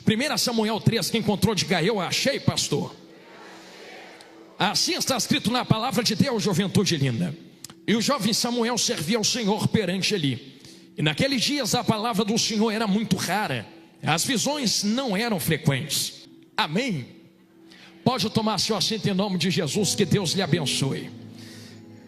1 Samuel 3, quem encontrou, diga eu achei, pastor. Assim está escrito na palavra de Deus, juventude linda. E o jovem Samuel servia ao Senhor perante Eli. E naqueles dias a palavra do Senhor era muito rara, as visões não eram frequentes. Amém? Pode tomar seu assento em nome de Jesus, que Deus lhe abençoe.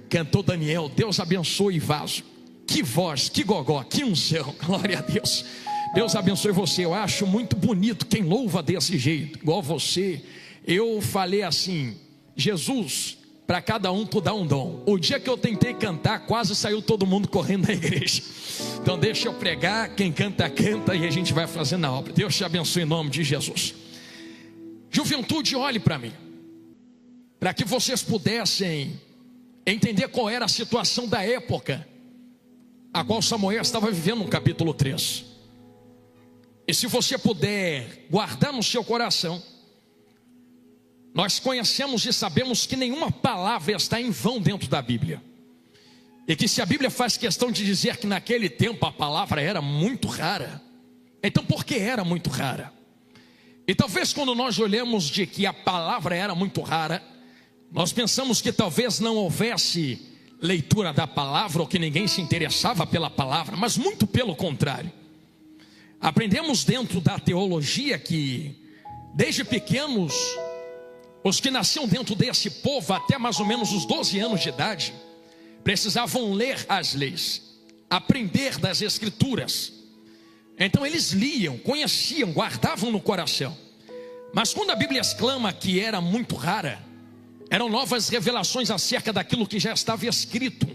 Cantou Daniel, Deus abençoe vaso. Que voz, que gogó, que unção, glória a Deus. Deus abençoe você. Eu acho muito bonito quem louva desse jeito, igual você. Eu falei assim: Jesus, para cada um tu dá um dom. O dia que eu tentei cantar, quase saiu todo mundo correndo da igreja. Então deixa eu pregar, quem canta, canta, e a gente vai fazendo a obra. Deus te abençoe em nome de Jesus. Juventude, olhe para mim, para que vocês pudessem entender qual era a situação da época a qual Samuel estava vivendo no capítulo 3. E se você puder guardar no seu coração, nós conhecemos e sabemos que nenhuma palavra está em vão dentro da Bíblia. E que se a Bíblia faz questão de dizer que naquele tempo a palavra era muito rara, então por que era muito rara? E talvez quando nós olhamos de que a palavra era muito rara, nós pensamos que talvez não houvesse leitura da palavra, ou que ninguém se interessava pela palavra, mas muito pelo contrário. Aprendemos dentro da teologia que desde pequenos, os que nasciam dentro desse povo até mais ou menos os 12 anos de idade, precisavam ler as leis, aprender das escrituras. Então eles liam, conheciam, guardavam no coração. Mas quando a Bíblia exclama que era muito rara, eram novas revelações acerca daquilo que já estava escrito.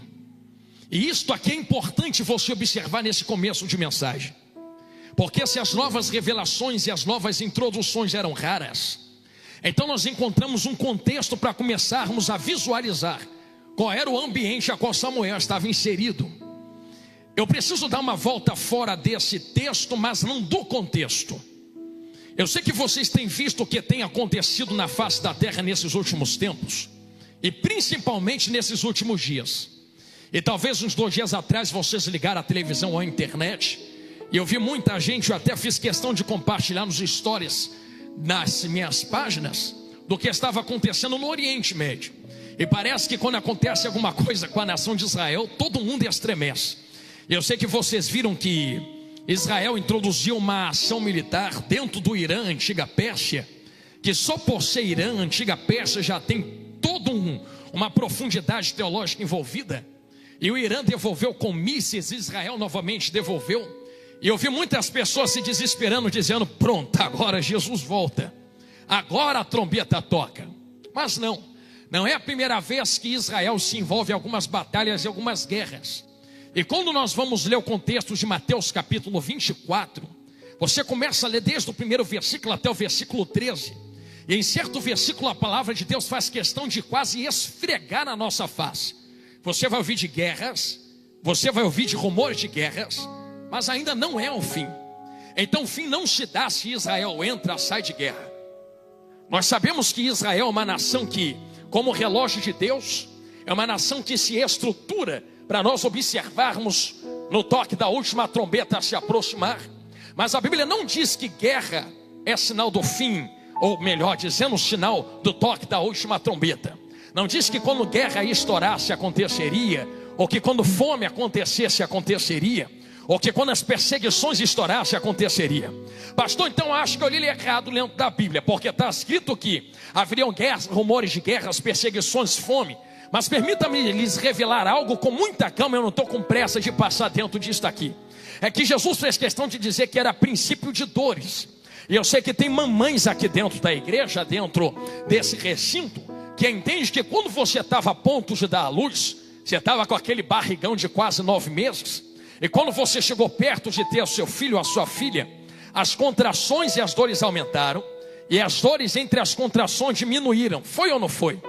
E isto aqui é importante você observar nesse começo de mensagem, porque se as novas revelações e as novas introduções eram raras, então nós encontramos um contexto para começarmos a visualizar qual era o ambiente a qual Samuel estava inserido. Eu preciso dar uma volta fora desse texto, mas não do contexto. Eu sei que vocês têm visto o que tem acontecido na face da terra nesses últimos tempos, e principalmente nesses últimos dias. E talvez uns 2 dias atrás vocês ligaram a televisão ou a internet, e eu vi muita gente, eu até fiz questão de compartilhar nos stories, nas minhas páginas, do que estava acontecendo no Oriente Médio. E parece que quando acontece alguma coisa com a nação de Israel, todo mundo estremece. Eu sei que vocês viram que Israel introduziu uma ação militar dentro do Irã, antiga Pérsia, que só por ser Irã, antiga Pérsia, já tem toda uma profundidade teológica envolvida. E o Irã devolveu com mísseis, Israel novamente devolveu. E eu vi muitas pessoas se desesperando, dizendo: pronto, agora Jesus volta, agora a trombeta toca. Mas não é a primeira vez que Israel se envolve em algumas batalhas e algumas guerras. E quando nós vamos ler o contexto de Mateus capítulo 24, você começa a ler desde o primeiro versículo até o versículo 13. E em certo versículo a palavra de Deus faz questão de quase esfregar na nossa face. Você vai ouvir de guerras, você vai ouvir de rumores de guerras, mas ainda não é o fim. Então o fim não se dá se Israel entra, sai de guerra. Nós sabemos que Israel é uma nação que, como relógio de Deus, é uma nação que se estrutura para nós observarmos no toque da última trombeta se aproximar. Mas a Bíblia não diz que guerra é sinal do fim, ou melhor dizendo, sinal do toque da última trombeta. Não diz que quando guerra estourasse aconteceria, ou que quando fome acontecesse aconteceria, ou que quando as perseguições estourassem aconteceria. Pastor, então eu acho que eu li errado dentro da Bíblia, porque está escrito que haveriam guerras, rumores de guerras, perseguições, fome. Mas permita-me lhes revelar algo com muita calma, eu não estou com pressa de passar dentro disso aqui. É que Jesus fez questão de dizer que era princípio de dores. E eu sei que tem mamães aqui dentro da igreja, dentro desse recinto, que entende que quando você estava a ponto de dar à luz, você estava com aquele barrigão de quase 9 meses, e quando você chegou perto de ter o seu filho ou a sua filha, as contrações e as dores aumentaram, e as dores entre as contrações diminuíram. Foi ou não foi?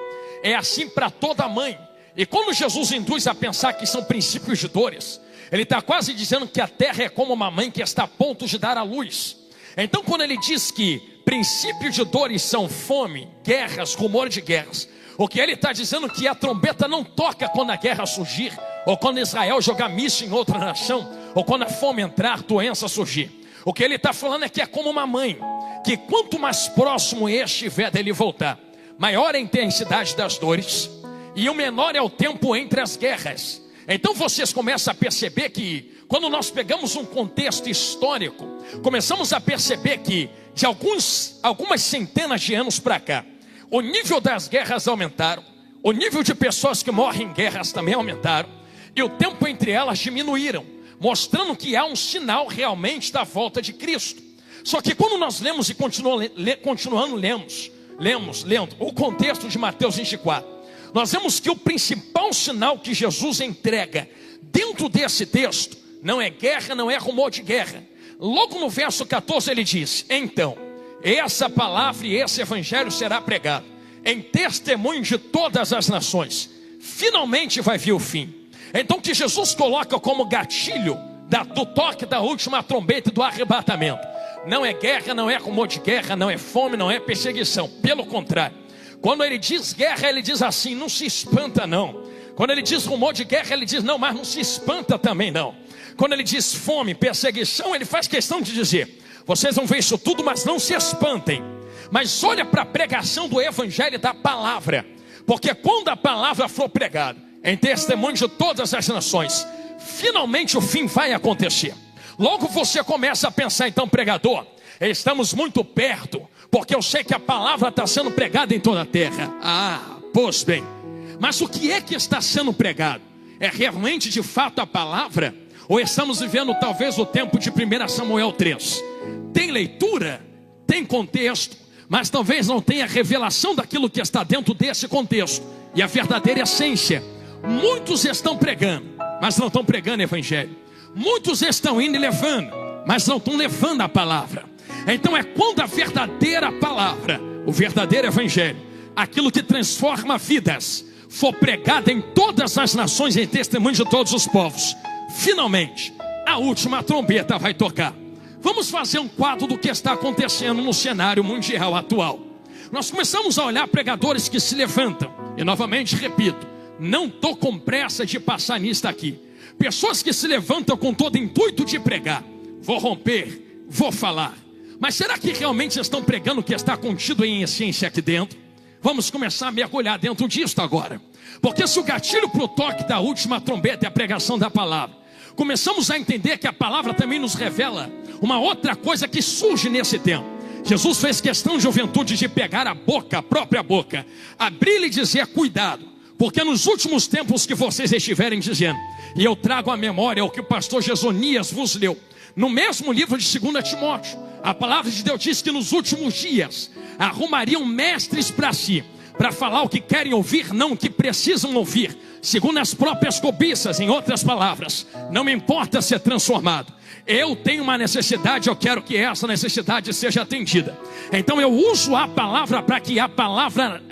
É assim para toda mãe. E quando Jesus induz a pensar que são princípios de dores, ele está quase dizendo que a terra é como uma mãe que está a ponto de dar à luz. Então quando ele diz que princípios de dores são fome, guerras, rumor de guerras, o que ele está dizendo é que a trombeta não toca quando a guerra surgir, ou quando Israel jogar míssil em outra nação, ou quando a fome entrar, doença surgir. O que ele está falando é que é como uma mãe. que quanto mais próximo estiver dele voltar, maior é a intensidade das dores, e o menor é o tempo entre as guerras. Então vocês começam a perceber que, quando nós pegamos um contexto histórico, começamos a perceber que, de algumas centenas de anos para cá, o nível das guerras aumentaram, o nível de pessoas que morrem em guerras também aumentaram, e o tempo entre elas diminuíram, mostrando que há um sinal realmente da volta de Cristo. Só que quando nós lemos e continuando lendo o contexto de Mateus 24, nós vemos que o principal sinal que Jesus entrega dentro desse texto não é guerra, não é rumor de guerra. Logo no verso 14 ele diz: então, essa palavra e esse evangelho será pregado em testemunho de todas as nações. Finalmente vai vir o fim. Então, o que Jesus coloca como gatilho do toque da última trombeta e do arrebatamento não é guerra, não é rumor de guerra, não é fome, não é perseguição. Pelo contrário, quando ele diz guerra, ele diz assim: não se espanta não. Quando ele diz rumor de guerra, ele diz: não, mas não se espanta também não. Quando ele diz fome, perseguição, ele faz questão de dizer: vocês vão ver isso tudo, mas não se espantem. Mas olha para a pregação do evangelho e da palavra, porque quando a palavra for pregada em testemunho de todas as nações, finalmente o fim vai acontecer. Logo você começa a pensar: então, pregador, estamos muito perto, porque eu sei que a palavra está sendo pregada em toda a terra. Ah, pois bem, mas o que é que está sendo pregado? É realmente de fato a palavra? Ou estamos vivendo talvez o tempo de 1 Samuel 3? Tem leitura, tem contexto, mas talvez não tenha revelação daquilo que está dentro desse contexto e a verdadeira essência. Muitos estão pregando, mas não estão pregando evangelho. Muitos estão indo e levando, mas não estão levando a palavra. Então é quando a verdadeira palavra, o verdadeiro evangelho, aquilo que transforma vidas, for pregado em todas as nações, em testemunho de todos os povos, finalmente a última trombeta vai tocar. Vamos fazer um quadro do que está acontecendo no cenário mundial atual. Nós começamos a olhar pregadores que se levantam, e novamente repito, não estou com pressa de passar nisso aqui. Pessoas que se levantam com todo o intuito de pregar: vou romper, vou falar. Mas será que realmente estão pregando o que está contido em essência aqui dentro? Vamos começar a mergulhar dentro disso agora. Porque se o gatilho para o toque da última trombeta é a pregação da palavra, começamos a entender que a palavra também nos revela uma outra coisa que surge nesse tempo. Jesus fez questão, juventude, de pegar a boca, a própria boca, abrir e dizer: cuidado, porque nos últimos tempos que vocês estiverem dizendo, e eu trago à memória o que o pastor Gesonias vos leu, no mesmo livro de 2 Timóteo, a palavra de Deus diz que nos últimos dias arrumariam mestres para si, para falar o que querem ouvir, não o que precisam ouvir, segundo as próprias cobiças. Em outras palavras, não me importa ser transformado, eu tenho uma necessidade, eu quero que essa necessidade seja atendida. Então eu uso a palavra para que a palavra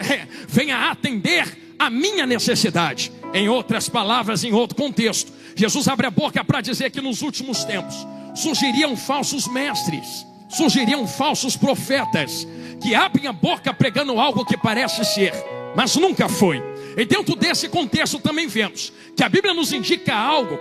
venha atender a minha necessidade. Em outras palavras, em outro contexto, Jesus abre a boca para dizer que nos últimos tempos surgiriam falsos mestres, surgiriam falsos profetas, que abrem a boca pregando algo que parece ser, mas nunca foi. E dentro desse contexto também vemos que a Bíblia nos indica algo,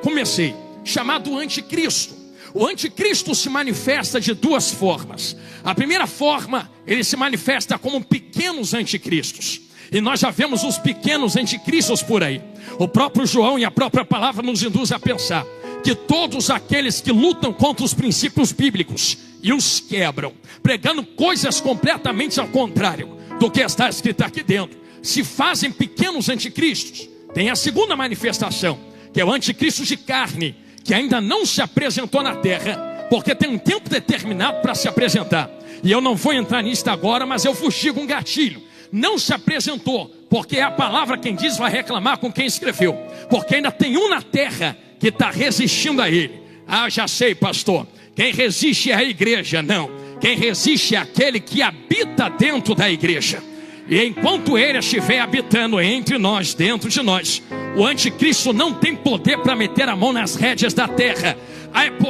chamado anticristo. O anticristo se manifesta de duas formas. A primeira forma, ele se manifesta como pequenos anticristos. E nós já vemos os pequenos anticristos por aí. O próprio João e a própria palavra nos induz a pensar que todos aqueles que lutam contra os princípios bíblicos e os quebram, pregando coisas completamente ao contrário do que está escrito aqui dentro, se fazem pequenos anticristos. Tem a segunda manifestação, que é o anticristo de carne, que ainda não se apresentou na terra, porque tem um tempo determinado para se apresentar. E eu não vou entrar nisso agora, mas eu fugigo um gatilho. Não se apresentou, porque é a palavra quem diz, vai reclamar com quem escreveu, porque ainda tem um na terra que está resistindo a ele. Ah, já sei, pastor, quem resiste é a igreja. Não, quem resiste é aquele que habita dentro da igreja. E enquanto ele estiver habitando entre nós, dentro de nós, o anticristo não tem poder para meter a mão nas rédeas da terra.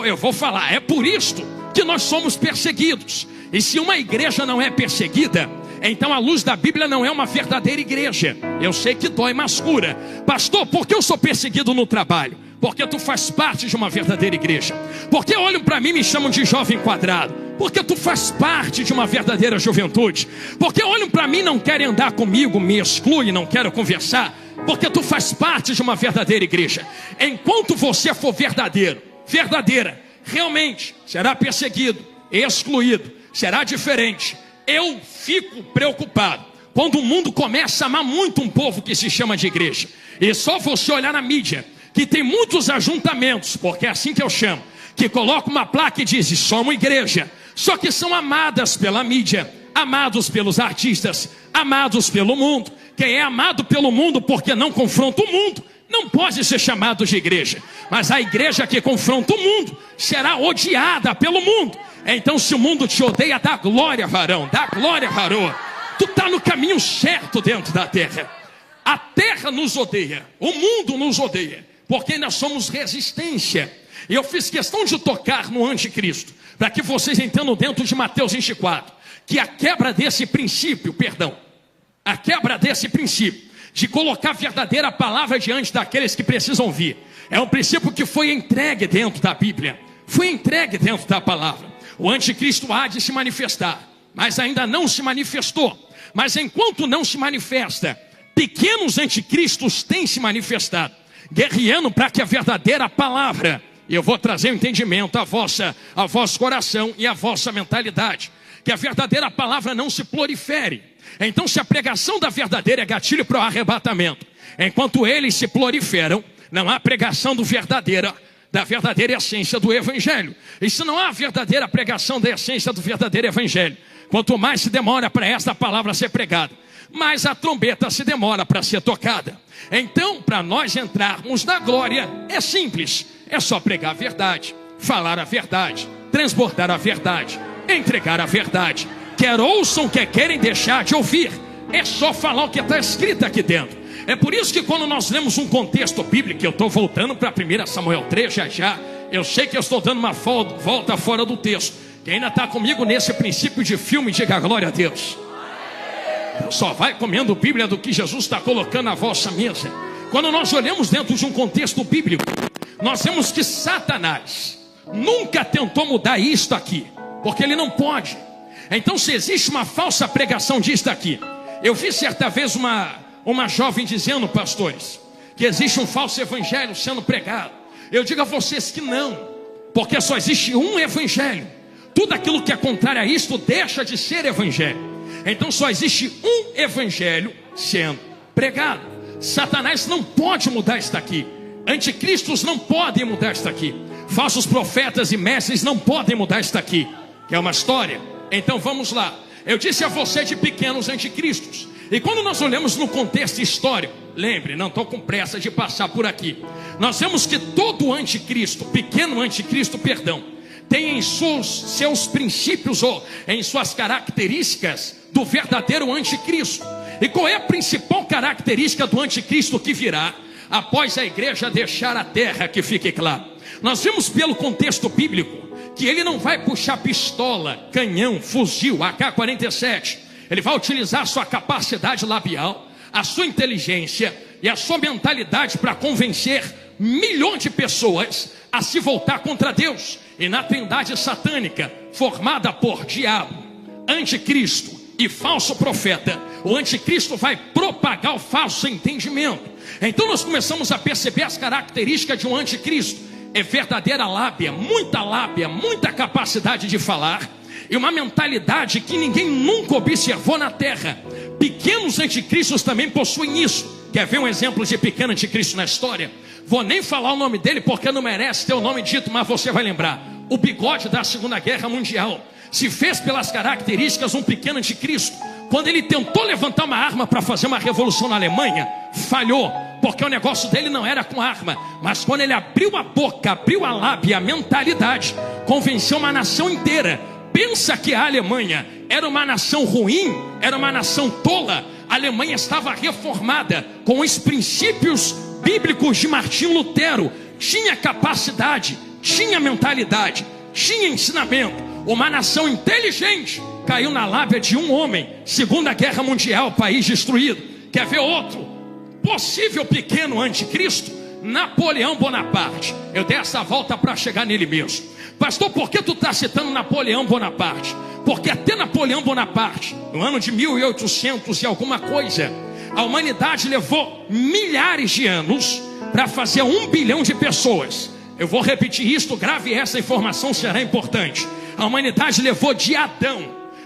Eu vou falar, é por isto que nós somos perseguidos. E se uma igreja não é perseguida, então a luz da Bíblia não é uma verdadeira igreja. Eu sei que dói, mas cura. Pastor, por que eu sou perseguido no trabalho? Porque tu faz parte de uma verdadeira igreja. Porque olham para mim e me chamam de jovem quadrado? Porque tu faz parte de uma verdadeira juventude. Porque olham para mim, não querem andar comigo, me excluem, não querem conversar. Porque tu faz parte de uma verdadeira igreja. Enquanto você for verdadeiro, verdadeira, realmente será perseguido, excluído, será diferente. Eu fico preocupado quando o mundo começa a amar muito um povo que se chama de igreja. E só você olhar na mídia, que tem muitos ajuntamentos, porque é assim que eu chamo, que coloca uma placa e diz: somos igreja. Só que são amadas pela mídia, amados pelos artistas, amados pelo mundo. Quem é amado pelo mundo porque não confronta o mundo, não pode ser chamado de igreja. Mas a igreja que confronta o mundo será odiada pelo mundo. Então se o mundo te odeia, dá glória, varão, dá glória, varoa. Tu está no caminho certo dentro da terra. A terra nos odeia, o mundo nos odeia, porque nós somos resistência. E eu fiz questão de tocar no anticristo, para que vocês entendam dentro de Mateus 24, que a quebra desse princípio, a quebra desse princípio, de colocar a verdadeira palavra diante daqueles que precisam ouvir, é um princípio que foi entregue dentro da Bíblia, foi entregue dentro da palavra. O anticristo há de se manifestar, mas ainda não se manifestou. Mas enquanto não se manifesta, pequenos anticristos têm se manifestado, guerreando para que a verdadeira palavra, e eu vou trazer o entendimento a vosso coração e a vossa mentalidade, que a verdadeira palavra não se prolifere. Então se a pregação da verdadeira é gatilho para o arrebatamento, enquanto eles se proliferam, não há pregação da verdadeira essência do evangelho. E se não há verdadeira pregação da essência do verdadeiro evangelho, quanto mais se demora para esta palavra ser pregada, mais a trombeta se demora para ser tocada. Então, para nós entrarmos na glória, é simples, é só pregar a verdade, falar a verdade, transbordar a verdade, entregar a verdade. Quer ouçam, quer querem deixar de ouvir, é só falar o que está escrito aqui dentro. É por isso que quando nós lemos um contexto bíblico, eu estou voltando para 1 Samuel 3 já, eu sei que eu estou dando uma volta fora do texto. Quem ainda está comigo nesse princípio de filme, diga glória a Deus. Só vai comendo Bíblia do que Jesus está colocando na vossa mesa. Quando nós olhamos dentro de um contexto bíblico, nós vemos que Satanás nunca tentou mudar isto aqui, porque ele não pode. Então se existe uma falsa pregação disto aqui, eu vi certa vez uma jovem dizendo, pastores, que existe um falso evangelho sendo pregado. Eu digo a vocês que não, porque só existe um evangelho. Tudo aquilo que é contrário a isto deixa de ser evangelho. Então só existe um evangelho sendo pregado. Satanás não pode mudar isto aqui. Anticristos não podem mudar isto aqui. Falsos profetas e mestres não podem mudar isto aqui. Que é uma história. Então vamos lá. Eu disse a você de pequenos anticristos. E quando nós olhamos no contexto histórico, lembre, não estou com pressa de passar por aqui. Nós vemos que todo anticristo, pequeno anticristo, tem em seus princípios ou em suas características do verdadeiro anticristo. E qual é a principal característica do anticristo que virá após a igreja deixar a terra? Que fique claro, nós vimos pelo contexto bíblico que ele não vai puxar pistola, canhão, fuzil, AK-47. Ele vai utilizar a sua capacidade labial, a sua inteligência e a sua mentalidade para convencer milhões de pessoas a se voltar contra Deus. E na trindade satânica, formada por diabo, anticristo e falso profeta, o anticristo vai propagar o falso entendimento. Então nós começamos a perceber as características de um anticristo. É verdadeira lábia, muita capacidade de falar, e uma mentalidade que ninguém nunca observou na terra. Pequenos anticristos também possuem isso. Quer ver um exemplo de pequeno anticristo na história? Vou nem falar o nome dele porque não merece ter o nome dito, mas você vai lembrar. O bigode da Segunda Guerra Mundial se fez pelas características um pequeno anticristo. Quando ele tentou levantar uma arma para fazer uma revolução na Alemanha, falhou, porque o negócio dele não era com arma. Mas quando ele abriu a boca, abriu a lábia, a mentalidade, convenceu uma nação inteira. Pensa que a Alemanha era uma nação ruim, era uma nação tola. A Alemanha estava reformada com os princípios bíblicos de Martinho Lutero. Tinha capacidade, tinha mentalidade, tinha ensinamento. Uma nação inteligente caiu na lábia de um homem. Segunda Guerra Mundial, país destruído. Quer ver outro possível pequeno anticristo? Napoleão Bonaparte. Eu dei essa volta para chegar nele mesmo. Pastor, por que tu está citando Napoleão Bonaparte? Porque até Napoleão Bonaparte, no ano de 1800 e alguma coisa, a humanidade levou milhares de anos para fazer 1 bilhão de pessoas. Eu vou repetir isto, grave essa informação, será importante. A humanidade levou de Adão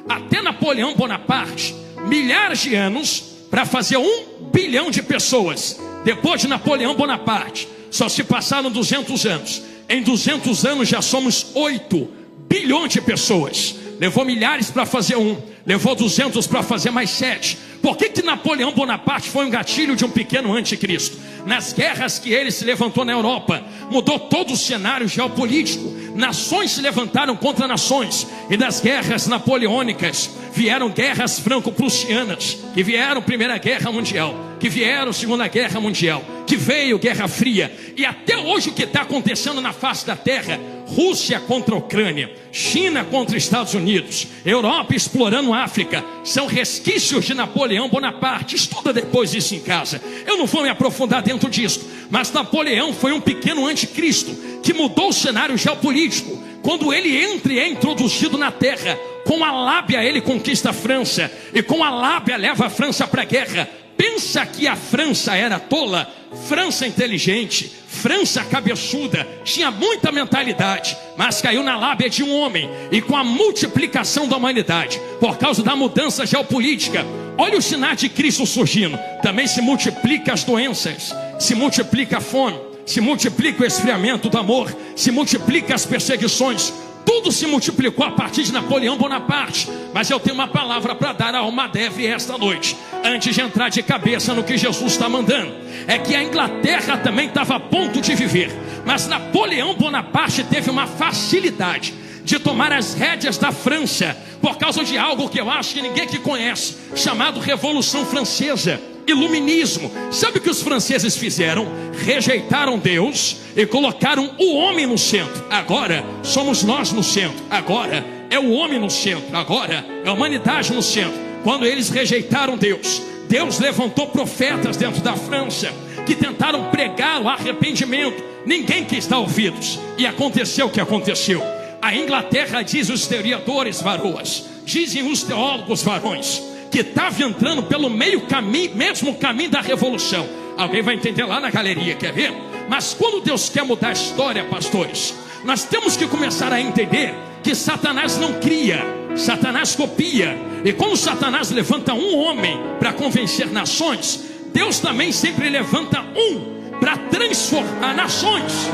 até Napoleão Bonaparte milhares de anos para fazer 1 bilhão de pessoas. Depois de Napoleão Bonaparte, só se passaram 200 anos. Em 200 anos já somos 8 bilhões de pessoas. Levou milhares para fazer 1, levou 200 para fazer mais 7. Por que Napoleão Bonaparte foi um gatilho de um pequeno anticristo? Nas guerras que ele se levantou na Europa, mudou todo o cenário geopolítico. Nações se levantaram contra nações. E das guerras napoleônicas vieram guerras franco-prussianas, que vieram Primeira Guerra Mundial, que vieram Segunda Guerra Mundial, que veio Guerra Fria. E até hoje o que está acontecendo na face da terra: Rússia contra a Ucrânia, China contra Estados Unidos, Europa explorando a África, são resquícios de Napoleão Bonaparte. Estuda depois isso em casa. Eu não vou me aprofundar dentro disso, mas Napoleão foi um pequeno anticristo que mudou o cenário geopolítico. Quando ele entra e é introduzido na terra, com a lábia ele conquista a França, e com a lábia leva a França para a guerra. Pensa que a França era tola? França inteligente, França cabeçuda, tinha muita mentalidade, mas caiu na lábia de um homem. E com a multiplicação da humanidade, por causa da mudança geopolítica, olha o sinal de Cristo surgindo. Também se multiplica as doenças, se multiplica a fome, se multiplica o esfriamento do amor, se multiplica as perseguições. Tudo se multiplicou a partir de Napoleão Bonaparte. Mas eu tenho uma palavra para dar a alma deve esta noite, antes de entrar de cabeça no que Jesus está mandando. É que a Inglaterra também estava a ponto de viver, mas Napoleão Bonaparte teve uma facilidade de tomar as rédeas da França, por causa de algo que eu acho que ninguém que conhece, chamado Revolução Francesa, Iluminismo. Sabe o que os franceses fizeram? Rejeitaram Deus e colocaram o homem no centro. Agora somos nós no centro, agora é o homem no centro, agora é a humanidade no centro. Quando eles rejeitaram Deus, Deus levantou profetas dentro da França que tentaram pregar o arrependimento. Ninguém quis dar ouvidos, e aconteceu o que aconteceu. A Inglaterra, diz os historiadores varoas, dizem os teólogos varões, que estava entrando pelo mesmo caminho da revolução. Alguém vai entender lá na galeria, quer ver? Mas quando Deus quer mudar a história, pastores, nós temos que começar a entender que Satanás não cria, Satanás copia. E quando Satanás levanta um homem para convencer nações, Deus também sempre levanta um para transformar nações.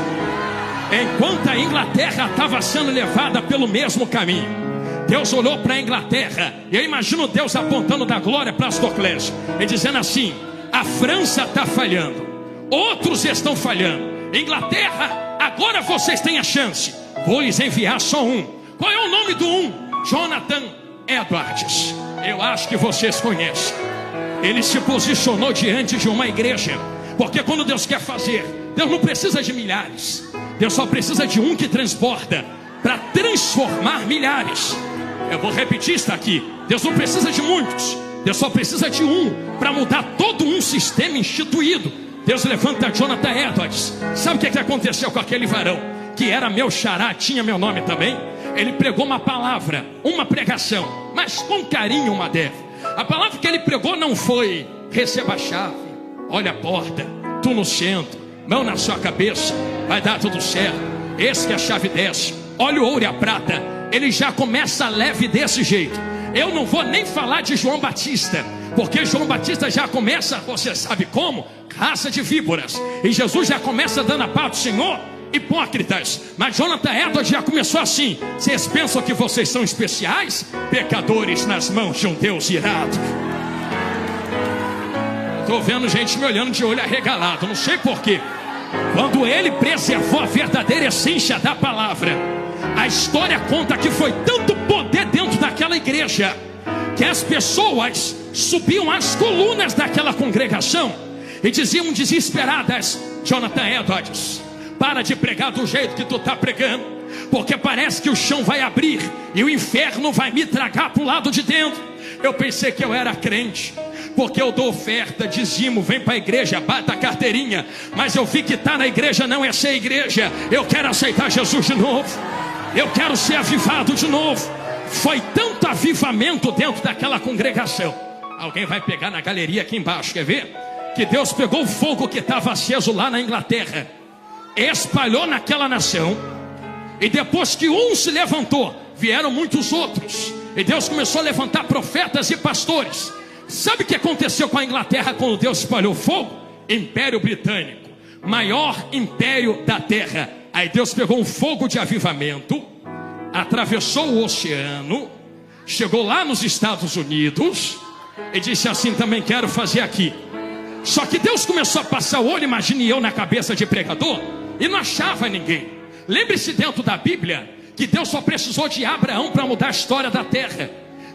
Enquanto a Inglaterra estava sendo levada pelo mesmo caminho, Deus olhou para a Inglaterra, e eu imagino Deus apontando da glória para Astoclésio e dizendo assim: a França está falhando, outros estão falhando. Inglaterra, agora vocês têm a chance, vou lhes enviar só um. Qual é o nome do um? Jonathan Edwards. Eu acho que vocês conhecem. Ele se posicionou diante de uma igreja, porque quando Deus quer fazer, Deus não precisa de milhares, Deus só precisa de um que transborda para transformar milhares. Eu vou repetir isso aqui: Deus não precisa de muitos, Deus só precisa de um para mudar todo um sistema instituído. Deus levanta Jonathan Edwards. Sabe o que aconteceu com aquele varão, que era meu xará, tinha meu nome também? Ele pregou uma palavra, uma pregação, mas com carinho uma deve. A palavra que ele pregou não foi: receba a chave, olha a porta, tu no centro, mão na sua cabeça, vai dar tudo certo, esse que a chave desce, olha o ouro e a prata. Ele já começa leve desse jeito. Eu não vou nem falar de João Batista, porque João Batista já começa, você sabe como? Raça de víboras. E Jesus já começa dando a paz do Senhor. Hipócritas. Mas Jonathan Edwards já começou assim: vocês pensam que vocês são especiais? Pecadores nas mãos de um Deus irado. Estou vendo gente me olhando de olho arregalado, não sei porquê. Quando ele preservou a verdadeira essência da palavra, a história conta que foi tanto poder dentro daquela igreja, que as pessoas subiam as colunas daquela congregação e diziam desesperadas: Jonathan Edwards, para de pregar do jeito que tu está pregando, porque parece que o chão vai abrir e o inferno vai me tragar para o lado de dentro. Eu pensei que eu era crente, porque eu dou oferta, dizimo, vem para a igreja, bata a carteirinha. Mas eu vi que estar na igreja não é ser igreja. Eu quero aceitar Jesus de novo. Eu quero ser avivado de novo. Foi tanto avivamento dentro daquela congregação. Alguém vai pegar na galeria aqui embaixo, quer ver? Que Deus pegou o fogo que estava aceso lá na Inglaterra, espalhou naquela nação. E depois que um se levantou, vieram muitos outros. E Deus começou a levantar profetas e pastores. Sabe o que aconteceu com a Inglaterra quando Deus espalhou fogo? Império Britânico, maior império da terra. Aí Deus pegou um fogo de avivamento, atravessou o oceano, chegou lá nos Estados Unidos e disse assim: também quero fazer aqui. Só que Deus começou a passar o olho, imagine eu na cabeça de pregador, e não achava ninguém. Lembre-se dentro da Bíblia que Deus só precisou de Abraão para mudar a história da terra.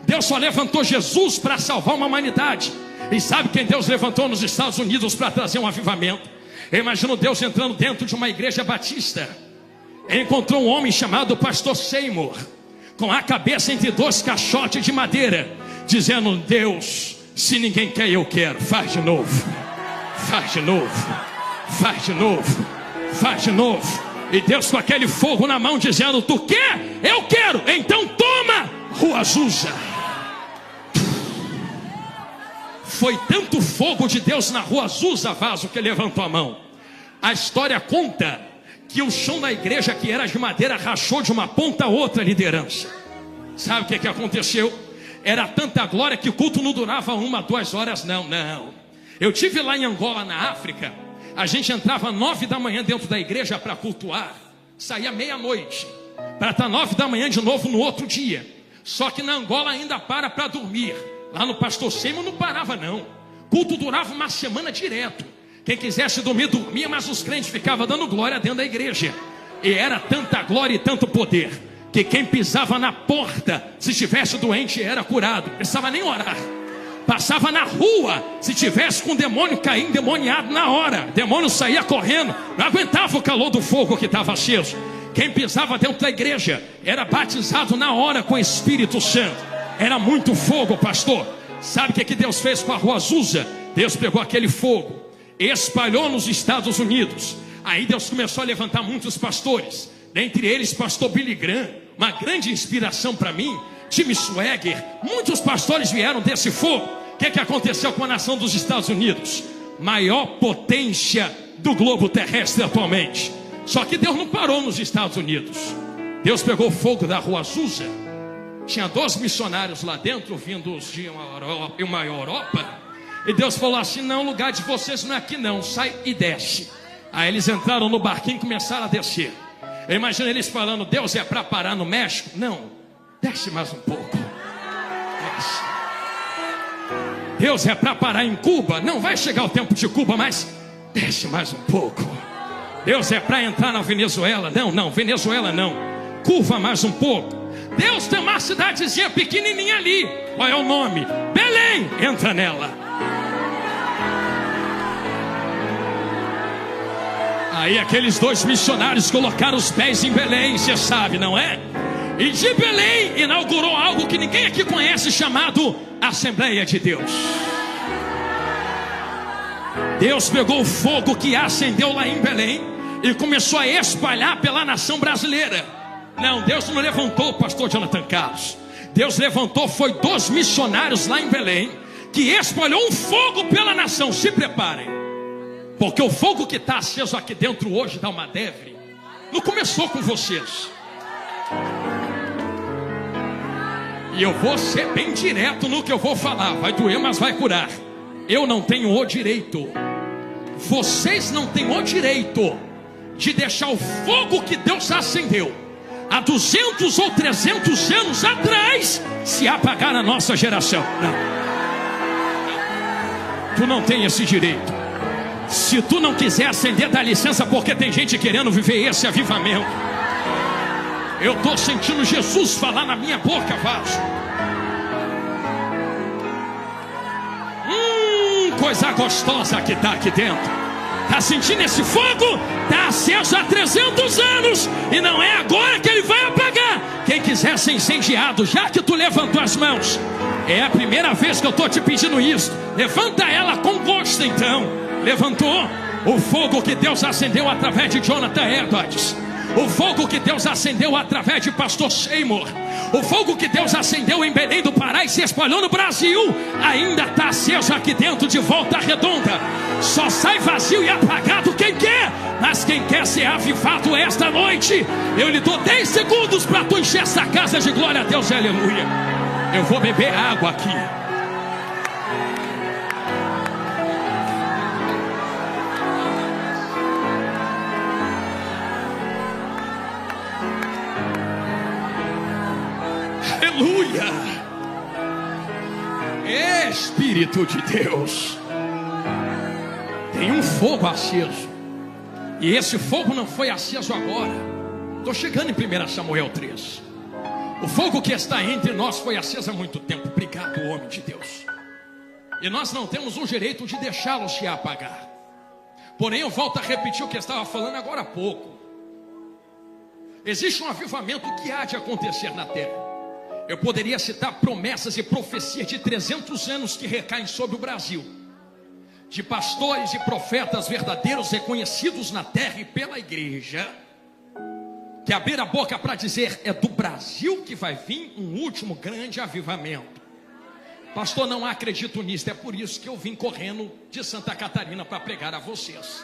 Deus só levantou Jesus para salvar uma humanidade. E sabe quem Deus levantou nos Estados Unidos para trazer um avivamento? Eu imagino Deus entrando dentro de uma igreja batista. Ele encontrou um homem chamado Pastor Seymour, com a cabeça entre dois caixotes de madeira, dizendo: Deus, se ninguém quer, eu quero. Faz de novo, faz de novo, faz de novo, faz de novo. E Deus com aquele fogo na mão dizendo: tu quer? Eu quero. Então toma, Rua Azusa. Foi tanto fogo de Deus na Rua Azusa, vaso, que levantou a mão. A história conta que o chão da igreja, que era de madeira, rachou de uma ponta a outra a liderança. Sabe o que aconteceu? Era tanta glória que o culto não durava 1, 2 horas, não. Eu tive lá em Angola, na África. A gente entrava 9 da manhã dentro da igreja para cultuar, saía meia-noite, para estar 9 da manhã de novo no outro dia. Só que na Angola ainda para dormir. Lá no Pastor Seymour não parava não. Culto durava uma semana direto. Quem quisesse dormir, dormia, mas os crentes ficavam dando glória dentro da igreja. E era tanta glória e tanto poder, que quem pisava na porta, se estivesse doente, era curado. Não precisava nem orar. Passava na rua, se tivesse com o demônio, caía endemoniado na hora. O demônio saía correndo, não aguentava o calor do fogo que estava aceso. Quem pisava dentro da igreja era batizado na hora com o Espírito Santo. Era muito fogo, pastor. Sabe o que Deus fez com a Rua Azusa? Deus pegou aquele fogo, espalhou nos Estados Unidos. Aí Deus começou a levantar muitos pastores, dentre eles pastor Billy Graham, uma grande inspiração para mim. Tim Swagger, muitos pastores vieram desse fogo. O que aconteceu com a nação dos Estados Unidos? Maior potência do globo terrestre atualmente. Só que Deus não parou nos Estados Unidos. Deus pegou o fogo da Rua Azusa. Tinha 2 missionários lá dentro, vindos de uma Europa. E Deus falou assim: não, o lugar de vocês não é aqui não, sai e desce. Aí eles entraram no barquinho e começaram a descer. Eu imagino eles falando: Deus, é para parar no México? Não, desce mais um pouco. Desce. Deus, é para parar em Cuba? Não, vai chegar o tempo de Cuba, mas desce mais um pouco. Deus, é para entrar na Venezuela? Não, Venezuela não, curva mais um pouco. Deus, tem uma cidadezinha pequenininha ali, qual é o nome? Belém, entra nela. Aí aqueles 2 missionários colocaram os pés em Belém, você sabe, não é? E de Belém inaugurou algo que ninguém aqui conhece, chamado Assembleia de Deus. Deus pegou o fogo que acendeu lá em Belém e começou a espalhar pela nação brasileira. Não, Deus não levantou o pastor Jonathan Carlos. Deus levantou, foi 2 missionários lá em Belém, que espalhou um fogo pela nação. Se preparem, porque o fogo que está aceso aqui dentro hoje da Almadevre não começou com vocês. E eu vou ser bem direto no que eu vou falar. Vai doer, mas vai curar. Eu não tenho o direito, vocês não têm o direito de deixar o fogo que Deus acendeu há 200 ou 300 anos atrás se apagar na nossa geração. Não. Tu não tem esse direito. Se tu não quiser acender, dá licença, porque tem gente querendo viver esse avivamento. Eu estou sentindo Jesus falar na minha boca, vaso. Coisa gostosa que está aqui dentro. Está sentindo esse fogo? Está aceso há 300 anos. E não é agora que ele vai apagar. Quem quiser ser incendiado, já que tu levantou as mãos, é a primeira vez que eu estou te pedindo isso. Levanta ela com gosto então. Levantou o fogo que Deus acendeu através de Jonathan Edwards. O fogo que Deus acendeu através de pastor Seymour, o fogo que Deus acendeu em Belém do Pará e se espalhou no Brasil, ainda está aceso aqui dentro de Volta Redonda. Só sai vazio e apagado quem quer, mas quem quer ser avivado esta noite, eu lhe dou 10 segundos para tu encher essa casa de glória a Deus, aleluia. Eu vou beber água aqui. Aleluia. Espírito de Deus, tem um fogo aceso, e esse fogo não foi aceso agora. Estou chegando em 1 Samuel 3. O fogo que está entre nós foi aceso há muito tempo. Obrigado, homem de Deus. E nós não temos o direito de deixá-lo se apagar. Porém, eu volto a repetir o que eu estava falando agora há pouco. Existe um avivamento que há de acontecer na terra. Eu poderia citar promessas e profecias de 300 anos que recaem sobre o Brasil, de pastores e profetas verdadeiros reconhecidos na terra e pela igreja, que abriram a boca para dizer: é do Brasil que vai vir um último grande avivamento. Pastor, não acredito nisso. É por isso que eu vim correndo de Santa Catarina para pregar a vocês,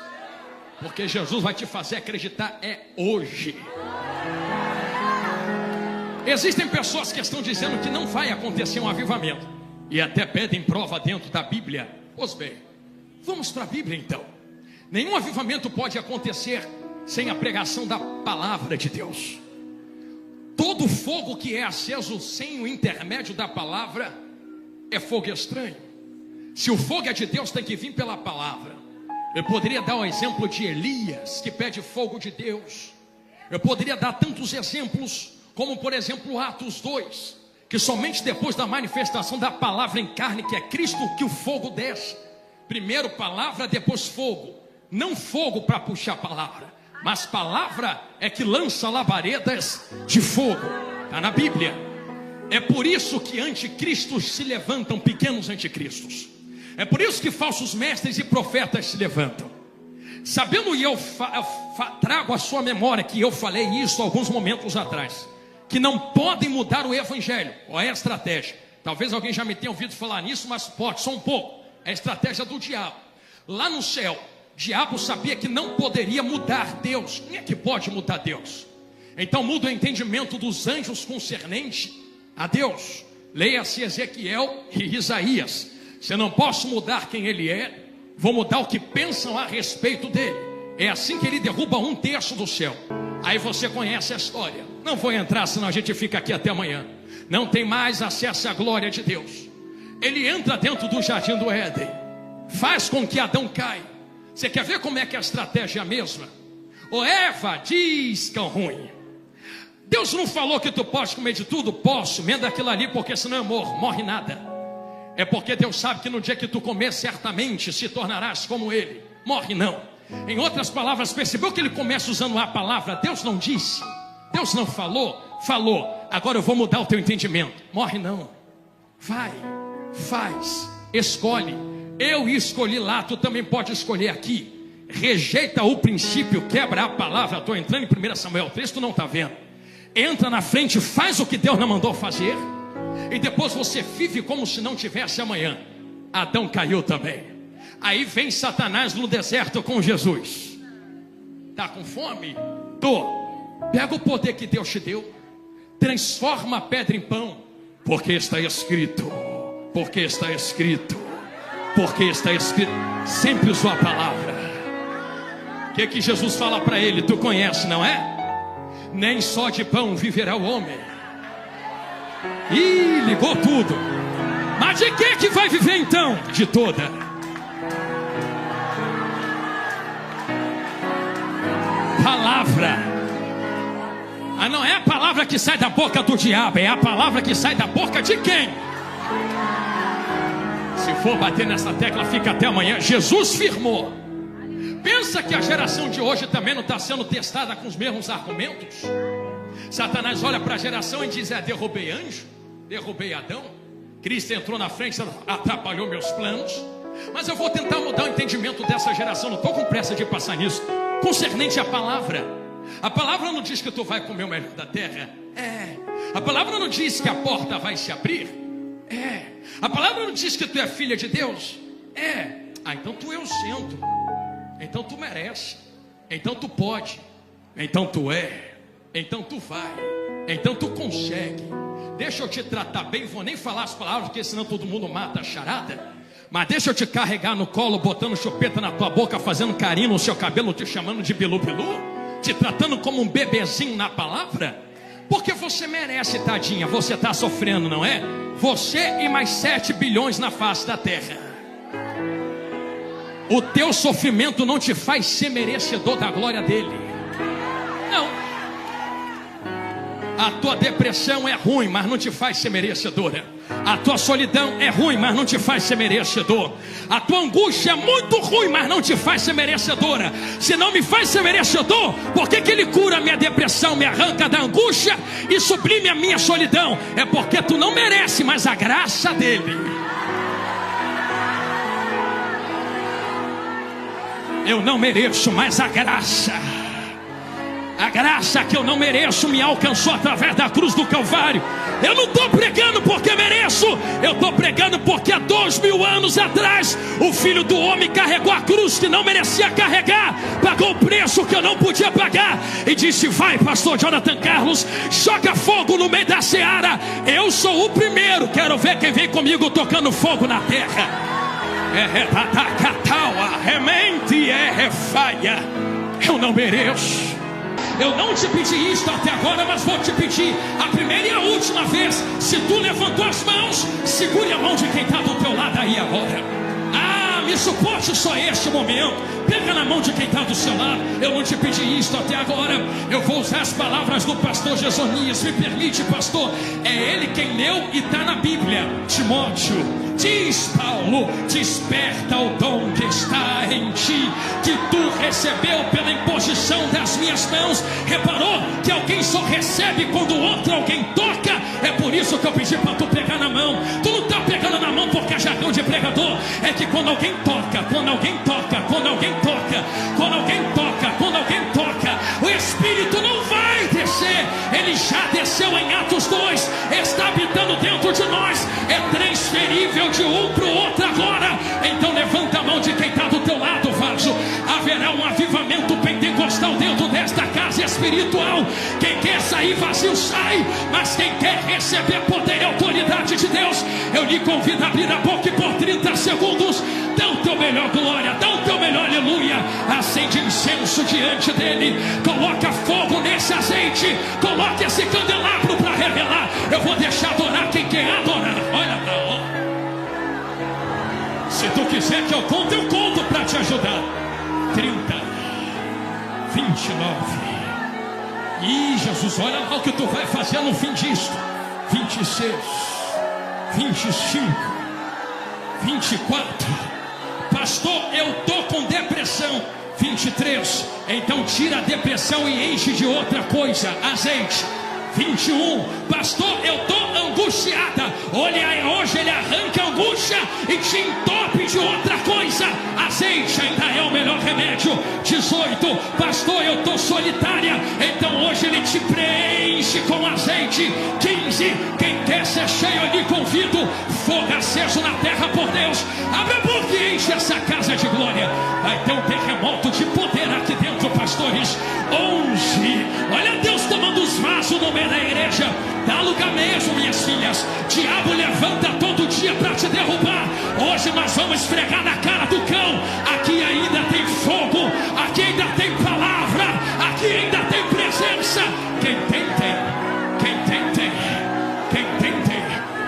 porque Jesus vai te fazer acreditar hoje. Existem pessoas que estão dizendo que não vai acontecer um avivamento, e até pedem prova dentro da Bíblia. Pois bem, vamos para a Bíblia então. Nenhum avivamento pode acontecer sem a pregação da palavra de Deus. Todo fogo que é aceso sem o intermédio da palavra é fogo estranho. Se o fogo é de Deus, tem que vir pela palavra. Eu poderia dar um exemplo de Elias, que pede fogo de Deus. Eu poderia dar tantos exemplos, como por exemplo Atos 2, que somente depois da manifestação da palavra em carne, que é Cristo, que o fogo desce. Primeiro palavra, depois fogo. Não fogo para puxar a palavra, mas palavra é que lança labaredas de fogo. Está na Bíblia. É por isso que anticristos se levantam, pequenos anticristos. É por isso que falsos mestres e profetas se levantam. Sabendo, e eu trago à sua memória que eu falei isso alguns momentos atrás, que não podem mudar o evangelho. Qual é a estratégia? Talvez alguém já me tenha ouvido falar nisso, mas pode, só um pouco. É a estratégia do diabo. Lá no céu, o diabo sabia que não poderia mudar Deus. Quem é que pode mudar Deus? Então muda o entendimento dos anjos concernente a Deus. Leia-se Ezequiel e Isaías. Se eu não posso mudar quem ele é, vou mudar o que pensam a respeito dele. É assim que ele derruba 1/3 do céu. Aí você conhece a história. Não vou entrar, senão a gente fica aqui até amanhã. Não tem mais acesso à glória de Deus. Ele entra dentro do jardim do Éden, faz com que Adão caia. Você quer ver como é que a estratégia é a mesma? Ô Eva, diz que é ruim. Deus não falou que tu pode comer de tudo? Posso, menos daquilo ali, porque senão eu morro. Morre nada. É porque Deus sabe que no dia que tu comer, certamente se tornarás como ele. Morre não. Em outras palavras, percebeu que ele começa usando a palavra: Deus não disse, Deus não falou, falou. Agora eu vou mudar o teu entendimento. Morre não. Vai, faz, escolhe. Eu escolhi lá, tu também pode escolher aqui. Rejeita o princípio, quebra a palavra. Estou entrando em 1 Samuel 3, tu não está vendo. Entra na frente, faz o que Deus não mandou fazer, e depois você vive como se não tivesse amanhã. Adão caiu também. Aí vem Satanás no deserto com Jesus. Está com fome? Tô. Pega o poder que Deus te deu, transforma a pedra em pão, porque está escrito, porque está escrito, porque está escrito. Sempre usou a palavra. O que Jesus fala para ele? Tu conhece, não é? Nem só de pão viverá o homem. Ih, ligou tudo. Mas de que vai viver então? De toda. Palavra. Ah, não é a palavra que sai da boca do diabo, é a palavra que sai da boca de quem? Se for bater nessa tecla, fica até amanhã. Jesus firmou. Pensa que a geração de hoje também não está sendo testada com os mesmos argumentos? Satanás olha para a geração e diz: derrubei anjo, derrubei Adão, Cristo entrou na frente, atrapalhou meus planos. Mas eu vou tentar mudar o entendimento dessa geração. Não estou com pressa de passar nisso. Concernente à palavra, A palavra não diz que tu vai comer o melhor da terra? É. A palavra não diz que a porta vai se abrir? É. A palavra não diz que tu é filha de Deus? É. Ah, então tu é o centro. Então tu merece. Então tu pode. Então tu é. Então tu vai. Então tu consegue. Deixa eu te tratar bem. Vou nem falar as palavras, porque senão todo mundo mata a charada. Mas deixa eu te carregar no colo, botando chupeta na tua boca, fazendo carinho no seu cabelo, te chamando de bilu-bilu, te tratando como um bebezinho na palavra. Porque você merece, tadinha. Você está sofrendo, não é? Você e mais 7 bilhões na face da terra. O teu sofrimento não te faz ser merecedor da glória dele. Não. A tua depressão é ruim, mas não te faz ser merecedora. A tua solidão é ruim, mas não te faz ser merecedor. A tua angústia é muito ruim, mas não te faz ser merecedora. Se não me faz ser merecedor, por que ele cura a minha depressão, me arranca da angústia e sublime a minha solidão? É porque tu não merece, mas a graça dele. Eu não mereço, mas a graça que eu não mereço me alcançou através da cruz do Calvário. Eu não estou pregando porque mereço, eu estou pregando porque há 2000 anos atrás o Filho do Homem carregou a cruz que não merecia carregar, pagou o preço que eu não podia pagar e disse: vai, pastor Jonathan Carlos, joga fogo no meio da seara. Eu sou o primeiro, quero ver quem vem comigo tocando fogo na terra. Eu não mereço. Eu não te pedi isto até agora, mas vou te pedir a primeira e a última vez. Se tu levantou as mãos, segure a mão de quem está do teu lado aí agora. Ah, me suporte só este momento. Pega na mão de quem está do seu lado. Eu não te pedi isto até agora. Eu vou usar as palavras do pastor Gesonias. Me permite, pastor. É ele quem leu e está na Bíblia. Timóteo, diz Paulo: desperta o dom que está em ti, que tu recebeu pela imposição das minhas mãos. Reparou que alguém só recebe quando o outro alguém toca? É por isso que eu pedi para tu pegar na mão. Tu não está pegando na mão porque é jargão de pregador. É que quando alguém toca, quando alguém toca, quando alguém toca, quando alguém toca, quando alguém toca, o Espírito não vai descer. Ele já desceu em Atos 2, está habitando dentro de nós. É transferível de um para o outro agora. Então levanta a mão de quem está do teu lado, vaso. Haverá um avivamento pentecostal dentro desta casa espiritual. Quem quer sair vazio sai, mas quem quer receber poder e autoridade de Deus, eu lhe convido a abrir a boca e por 30 segundos dá o teu melhor glória, dá o teu melhor aleluia. Acende incenso diante dele, coloca fogo nesse azeite, coloca esse candelabro para revelar. Eu vou deixar adorar quem quer adorar. Olha pra lá. Se tu quiser que eu conto para te ajudar. 30, 29. Ih, Jesus, olha lá o que tu vai fazer no fim disso. 26, 25, 24. Pastor, eu tô com depressão. 23. Então tira a depressão e enche de outra coisa. Azeite. 21. Pastor, eu tô angustiada. Olha, hoje ele arranca a angústia e te entope de outra coisa. Azeite ainda é o melhor remédio. 18. Pastor, eu tô solitária. Então hoje ele te preenche com azeite. 15. Quem quer ser cheio, eu lhe convido. Fogo aceso na terra por Deus. Abre a boca e enche essa casa de glória. Vai ter um terremoto de poder aqui dentro, pastores. 11. Olha Deus tomando os vasos no meio da igreja. Dá lugar mesmo, minhas filhas. Diabo levanta todo dia para te derrubar. Hoje nós vamos esfregar na cara do cão. Aqui ainda tem fogo. Aqui ainda tem palavra. Aqui ainda tem presença. Quem tem, tem. Quem tem, tem. Quem tem, tem.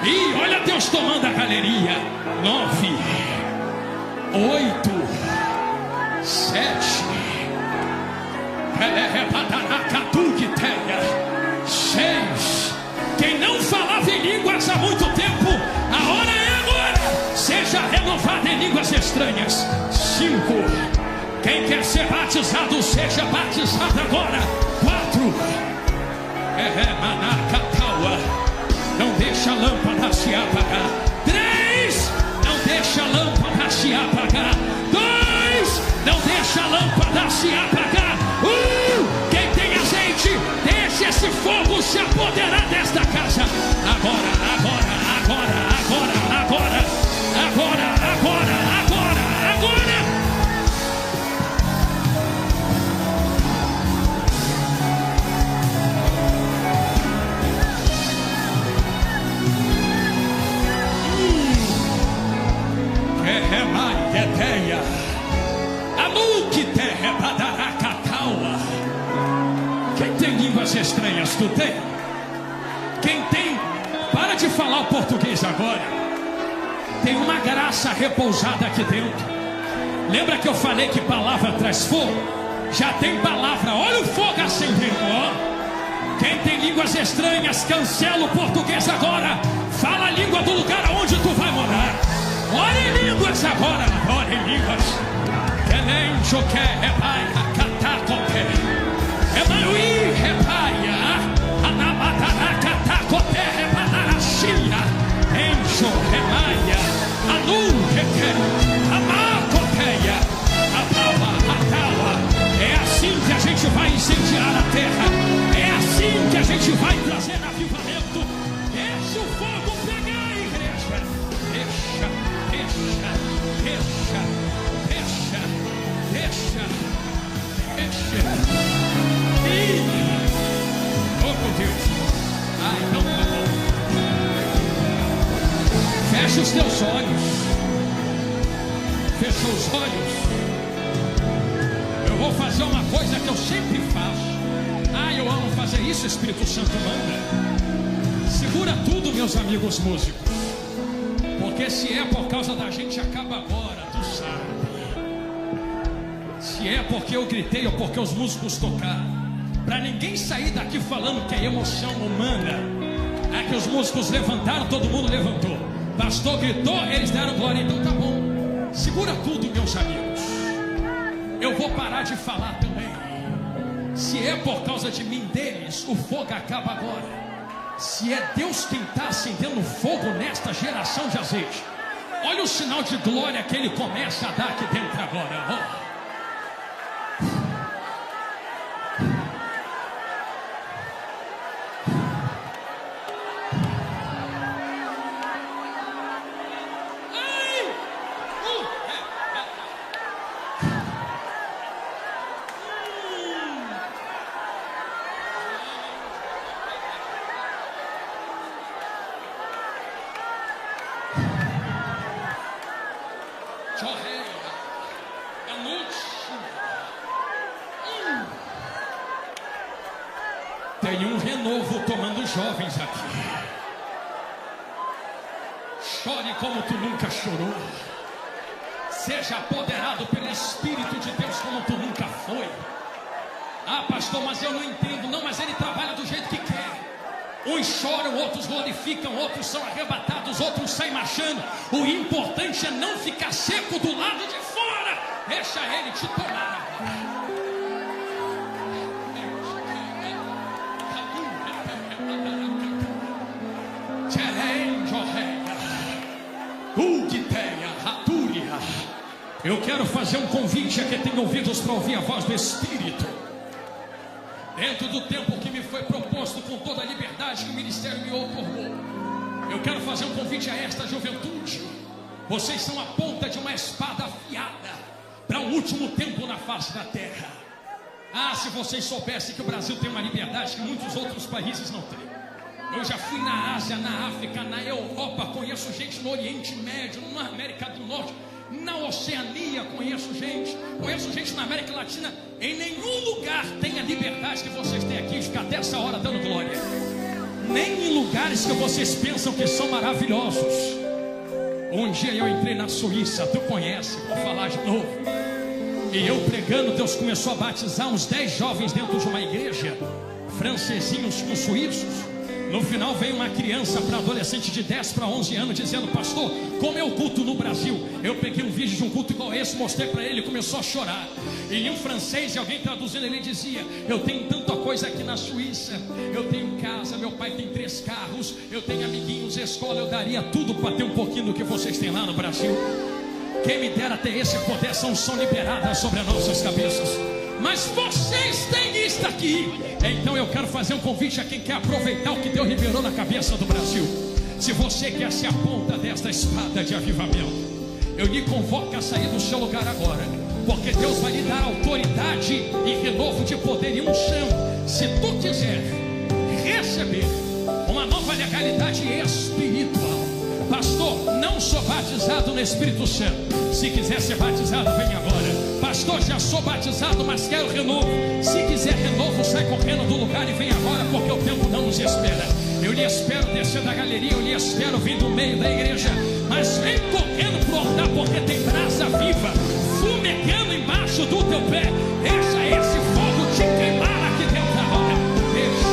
E olha Deus tomando a galeria. 9, 8, 7. 6. Quem não falava em línguas há muito tempo, a hora é agora. Seja renovado em línguas estranhas. 5. Quem quer ser batizado, seja batizado agora. 4. Não deixa a lâmpada se apagar. 3. Não deixa a lâmpada se apagar. 2. Não deixa a lâmpada se apagar. Quem tem a se apoderar desta casa. Agora, agora, agora, agora, agora, agora, agora, agora, agora. Quem tem línguas estranhas? Tu tem? Quem tem? Para de falar o português agora. Tem uma graça repousada aqui dentro. Lembra que eu falei que palavra traz fogo? Já tem palavra. Olha o fogo acendendo, ó. Quem tem línguas estranhas, cancela o português agora. Fala a língua do lugar aonde tu vai morar. Ora em línguas agora. Ora em línguas. Emanuí, repaia, anabataracatacote, repadarachia, encho, remaia, anu, reque, amacoteia, atawa. É assim que a gente vai incendiar a terra. É assim que a gente vai trazer avivamento. Deixa o fogo pegar a igreja. Deixa, deixa, deixa, deixa, deixa, deixa. Oh, meu Deus. Ai, não, não. Fecha os teus olhos. Fecha os olhos. Eu vou fazer uma coisa que eu sempre faço. Ah, eu amo fazer isso, Espírito Santo manda. Segura tudo, meus amigos músicos. Porque se é por causa da gente, acaba agora, tu sabe. Se é porque eu gritei ou porque os músicos tocaram. Para ninguém sair daqui falando que é emoção humana. É que os músicos levantaram, todo mundo levantou. Pastor gritou, eles deram glória. Então tá bom. Segura tudo, meus amigos. Eu vou parar de falar também. Se é por causa de mim, deles, o fogo acaba agora. Se é Deus quem está acendendo fogo nesta geração de azeite, olha o sinal de glória que Ele começa a dar aqui dentro agora. Oh. Tem um renovo tomando jovens aqui. Chore como tu nunca chorou. Seja apoderado pelo Espírito de Deus como tu nunca foi. Ah, pastor, mas eu não entendo. Não, mas Ele trabalha do jeito que quer. Uns choram, outros glorificam, outros são arrebatados, outros saem marchando. O importante é não ficar seco do lado de fora. Deixa Ele te tomar agora. Eu quero fazer um convite a quem tem ouvidos para ouvir a voz do Espírito. Dentro do tempo que me foi proposto com toda a liberdade que o ministério me otorgou, eu quero fazer um convite a esta juventude. Vocês são a ponta de uma espada afiada para o último tempo na face da terra. Ah, se vocês soubessem que o Brasil tem uma liberdade que muitos outros países não têm. Eu já fui na Ásia, na África, na Europa, conheço gente no Oriente Médio, na América do Norte, na Oceania, conheço gente na América Latina. Em nenhum lugar tem a liberdade que vocês têm aqui de ficar até essa hora dando glória. Nem em lugares que vocês pensam que são maravilhosos. Um dia eu entrei na Suíça, tu conhece, vou falar de novo. E eu pregando, Deus começou a batizar uns 10 jovens dentro de uma igreja, francesinhos com suíços. No final veio uma criança para adolescente de 10 para 11 anos dizendo: pastor, como é o culto no Brasil? Eu peguei um vídeo de um culto igual esse, mostrei para ele, começou a chorar. E em francês, e alguém traduzindo, ele dizia: eu tenho tanta coisa aqui na Suíça. Eu tenho casa, meu pai tem 3 carros, eu tenho amiguinhos, escola. Eu daria tudo para ter um pouquinho do que vocês têm lá no Brasil. Quem me dera ter esse poder, essa unção liberada sobre as nossas cabeças. Mas vocês têm isso aqui. Então eu quero fazer um convite a quem quer aproveitar o que Deus liberou na cabeça do Brasil. Se você quer ser a ponta desta espada de avivamento, eu lhe convoco a sair do seu lugar agora, porque Deus vai lhe dar autoridade e renovo de poder e unção, se tu quiser receber uma nova legalidade espiritual. Pastor, não sou batizado no Espírito Santo. Se quiser ser batizado, vem agora. Pastor, já sou batizado, mas quero renovo. Se quiser renovo, sai correndo do lugar e vem agora, porque o tempo não nos espera. Eu lhe espero descer da galeria, eu lhe espero vir do meio da igreja, mas vem correndo pro altar, porque tem brasa viva fumegando embaixo do teu pé. Deixa esse fogo te queimar aqui dentro agora. Deixa.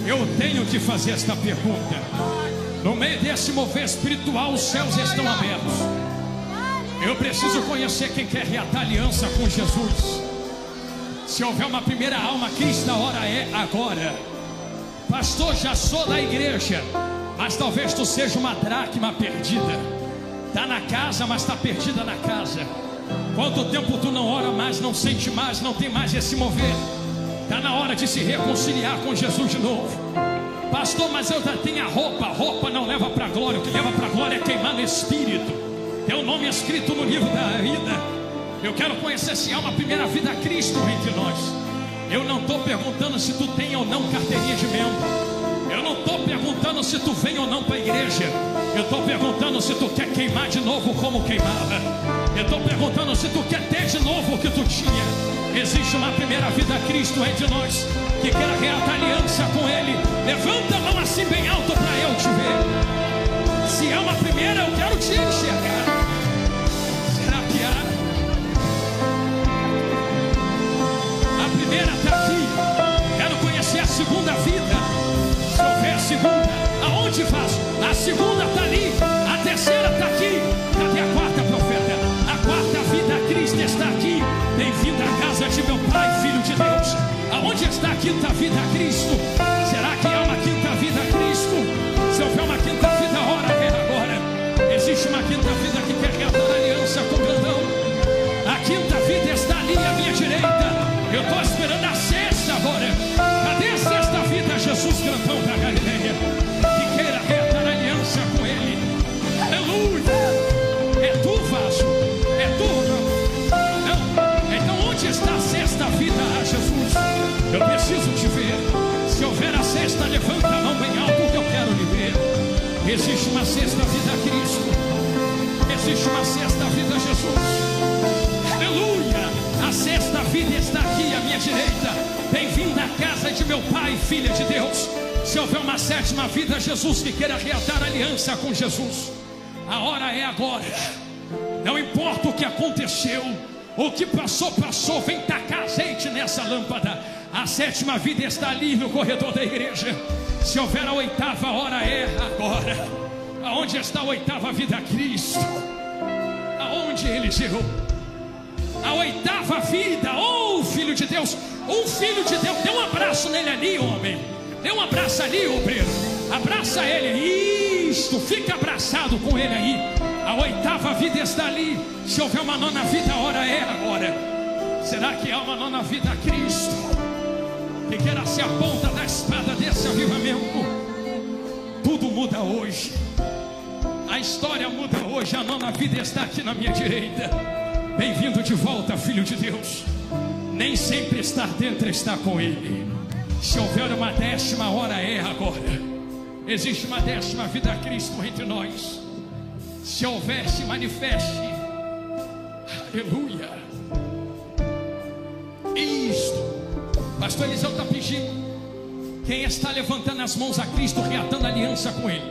Eu tenho que fazer esta pergunta. No meio desse mover espiritual, os céus estão abertos. Eu preciso conhecer quem quer reatar aliança com Jesus. Se houver uma primeira alma, Cristo, a hora é agora. Pastor, já sou da igreja, mas talvez tu seja uma dracma perdida. Está na casa, mas está perdida na casa. Quanto tempo tu não ora mais, não sente mais, não tem mais esse mover? Está na hora de se reconciliar com Jesus de novo. Pastor, mas eu já tenho a roupa. A roupa não leva para a glória. O que leva para a glória é queimar no Espírito. Teu nome é escrito no livro da vida. Eu quero conhecer se há uma primeira vida a Cristo entre nós. Eu não estou perguntando se tu tem ou não carteirinha de membro. Eu não estou perguntando se tu vem ou não para a igreja. Eu estou perguntando se tu quer queimar de novo como queimava. Eu estou perguntando se tu quer ter de novo o que tu tinha. Existe uma primeira vida a Cristo entre nós, que quer reatar aliança com Ele. Levanta a mão assim bem alto para eu te ver. Se há uma primeira, eu quero te enxergar. Será que há? A primeira está aqui. Quero conhecer a segunda vida. Se houver a segunda, aonde faço? A segunda está ali. A terceira está aqui. Cadê a quarta, profeta? A quarta vida a Cristo está aqui. Bem-vindo à casa de meu Pai, Filho de Deus. Aonde está a quinta vida a Cristo? Será que há uma quinta vida a Cristo? Se houver uma quinta vida, a hora é agora. Existe uma quinta vida que quer reatar aliança com o grandão. A quinta vida está ali à minha direita. Eu estou esperando a sexta agora. Cadê a sexta vida? Jesus, grandão da Galileia, que queira reatar aliança com Ele. Aleluia. É tu, vaso? É tu ou não? Então onde está a sexta vida, Jesus? Eu preciso te ver. Se houver a sexta, levanta a mão bem alto que eu quero lhe ver. Existe uma sexta vida a Cristo. Existe uma sexta vida a Jesus. Aleluia. A sexta vida está aqui à minha direita. Bem-vindo à casa de meu Pai, Filha de Deus. Se houver uma sétima vida, Jesus, que queira reatar aliança com Jesus, a hora é agora. Não importa o que aconteceu, o que passou, passou. Vem tacar azeite nessa lâmpada. A sétima vida está ali no corredor da igreja. Se houver a oitava, a hora é agora. Aonde está a oitava vida a Cristo? Aonde, Eliseu? A oitava vida, oh Filho de Deus. Um Filho de Deus, dê um abraço nele ali, homem. Dê um abraço ali, obreiro. Abraça ele, isto, fica abraçado com ele aí. A oitava vida está ali. Se houver uma nona vida, a hora é agora. Será que há uma nona vida a Cristo? Que queira ser a ponta da espada desse avivamento. Tudo muda hoje. A história muda hoje. A nona vida está aqui na minha direita. Bem-vindo de volta, Filho de Deus. Nem sempre estar dentro está com Ele. Se houver uma décima, hora é agora. Existe uma décima vida a Cristo entre nós. Se houver, se manifeste. Aleluia. Isto. Pastor Eliseu está pedindo. Quem está levantando as mãos a Cristo, reatando aliança com Ele,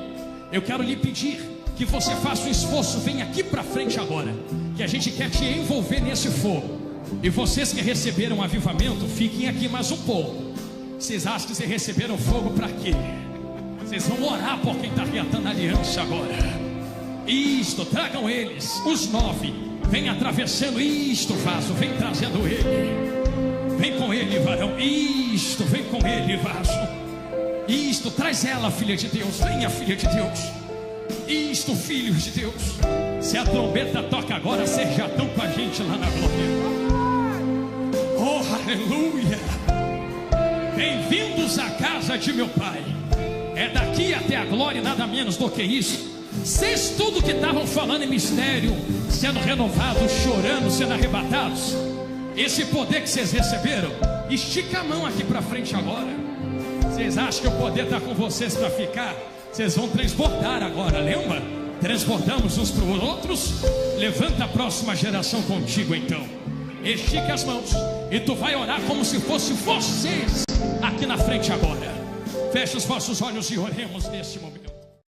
eu quero lhe pedir que você faça um esforço. Vem aqui para frente agora, que a gente quer te envolver nesse fogo. E vocês que receberam um avivamento, fiquem aqui mais um pouco. Vocês acham que vocês receberam fogo para quê? Vocês vão orar por quem está reatando aliança agora. Isto, tragam eles, os 9. Vem atravessando isto, vaso, vem trazendo ele. Vem com ele, varão. Isto, vem com ele, vaso. Isto, traz ela, filha de Deus. Venha, filha de Deus. Isto, filho de Deus. Se a trombeta toca agora, vocês já estão com a gente lá na glória. Oh, aleluia! Bem-vindos à casa de meu Pai. É daqui até a glória, nada menos do que isso. Vocês tudo que estavam falando em mistério, sendo renovados, chorando, sendo arrebatados, esse poder que vocês receberam, estica a mão aqui para frente agora. Vocês acham que o poder está com vocês para ficar? Vocês vão transbordar agora, lembra? Transbordamos uns para os outros. Levanta a próxima geração contigo então. Estica as mãos e tu vai orar como se fosse vocês aqui na frente agora. Feche os vossos olhos e oremos nesse momento.